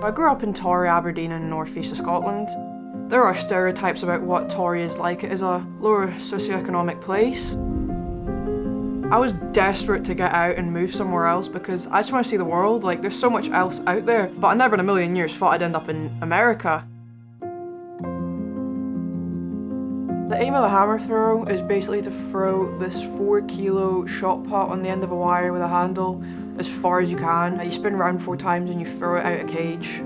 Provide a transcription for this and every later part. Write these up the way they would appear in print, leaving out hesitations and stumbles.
I grew up in Torry, Aberdeen in the northeast of Scotland. There are stereotypes about what Torry is like. It is a lower socioeconomic place. I was desperate to get out and move somewhere else because I just want to see the world. Like, there's so much else out there, but I never in a million years thought I'd end up in America. The aim of the hammer throw is basically to throw this 4-kilo shot put on the end of a wire with a handle as far as you can. You spin around 4 times and you throw it out of a cage.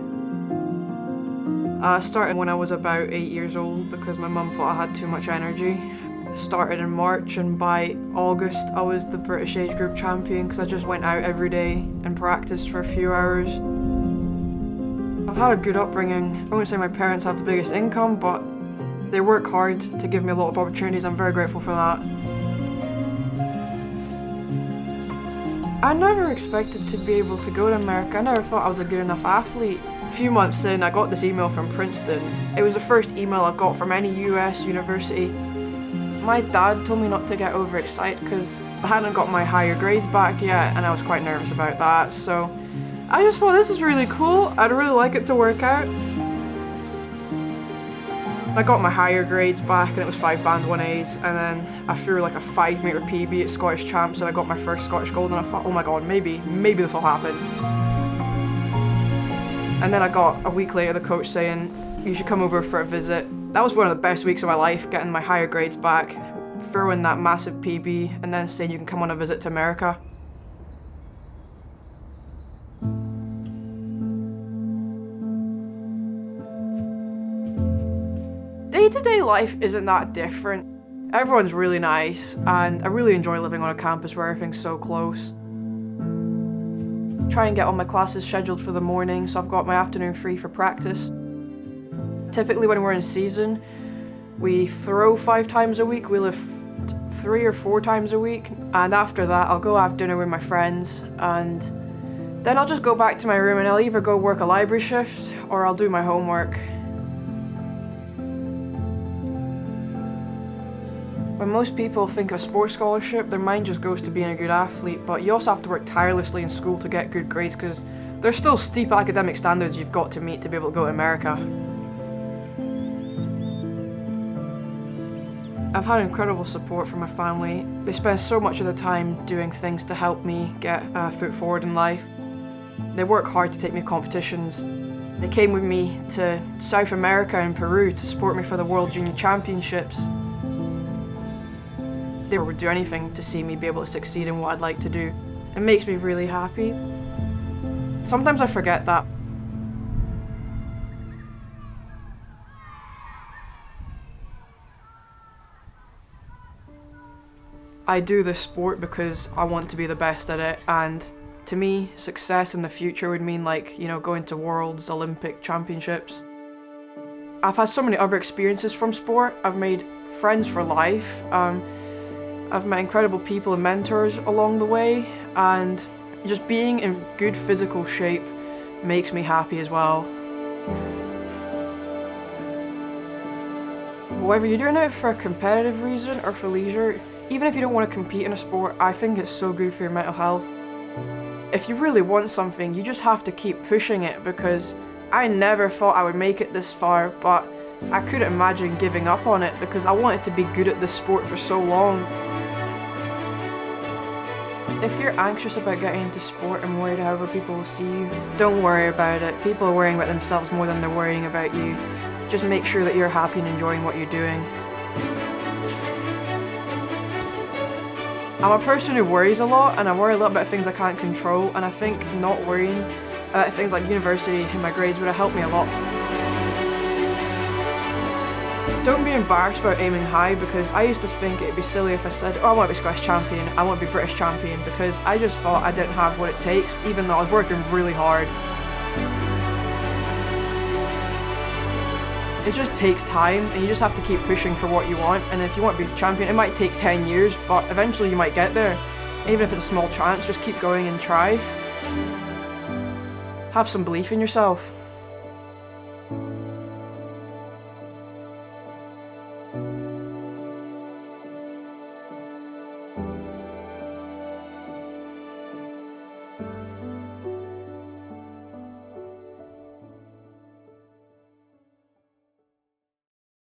I started when I was about 8 years old because my mum thought I had too much energy. It started in March, and by August I was the British age group champion because I just went out every day and practiced for a few hours. I've had a good upbringing. I wouldn't say my parents have the biggest income, but they work hard to give me a lot of opportunities. I'm very grateful for that. I never expected to be able to go to America. I never thought I was a good enough athlete. A few months in, I got this email from Princeton. It was the first email I got from any US university. My dad told me not to get overexcited because I hadn't got my higher grades back yet, and I was quite nervous about that. So I just thought, this is really cool. I'd really like it to work out. I got my higher grades back and it was 5 band 1As, and then I threw like a 5-metre PB at Scottish Champs and I got my first Scottish gold, and I thought, oh my god, maybe this will happen. And then I got a week later the coach saying, you should come over for a visit. That was one of the best weeks of my life, getting my higher grades back, throwing that massive PB, and then saying you can come on a visit to America. Day-to-day life isn't that different. Everyone's really nice, and I really enjoy living on a campus where everything's so close. Try and get all my classes scheduled for the morning, so I've got my afternoon free for practice. Typically when we're in season, we throw 5 times a week, we lift 3 or 4 times a week, and after that I'll go have dinner with my friends, and then I'll just go back to my room and I'll either go work a library shift or I'll do my homework. When most people think of sports scholarship, their mind just goes to being a good athlete, but you also have to work tirelessly in school to get good grades because there's still steep academic standards you've got to meet to be able to go to America. I've had incredible support from my family. They spend so much of the time doing things to help me get a foot forward in life. They work hard to take me to competitions. They came with me to South America and Peru to support me for the World Junior Championships. They would do anything to see me be able to succeed in what I'd like to do. It makes me really happy. Sometimes I forget that. I do this sport because I want to be the best at it, and to me, success in the future would mean going to Worlds, Olympic Championships. I've had so many other experiences from sport. I've made friends for life. I've met incredible people and mentors along the way, and just being in good physical shape makes me happy as well. Whether you're doing it for a competitive reason or for leisure, even if you don't want to compete in a sport, I think it's so good for your mental health. If you really want something, you just have to keep pushing it, because I never thought I would make it this far, but I couldn't imagine giving up on it because I wanted to be good at this sport for so long. If you're anxious about getting into sport and worried how other people will see you, don't worry about it. People are worrying about themselves more than they're worrying about you. Just make sure that you're happy and enjoying what you're doing. I'm a person who worries a lot, and I worry a lot about things I can't control, and I think not worrying about things like university and my grades would have helped me a lot. Don't be embarrassed about aiming high, because I used to think it'd be silly if I said, oh, I want to be Scottish champion, I want to be British champion, because I just thought I didn't have what it takes, even though I was working really hard. It just takes time, and you just have to keep pushing for what you want, and if you want to be champion, it might take 10 years, but eventually you might get there. Even if it's a small chance, just keep going and try. Have some belief in yourself.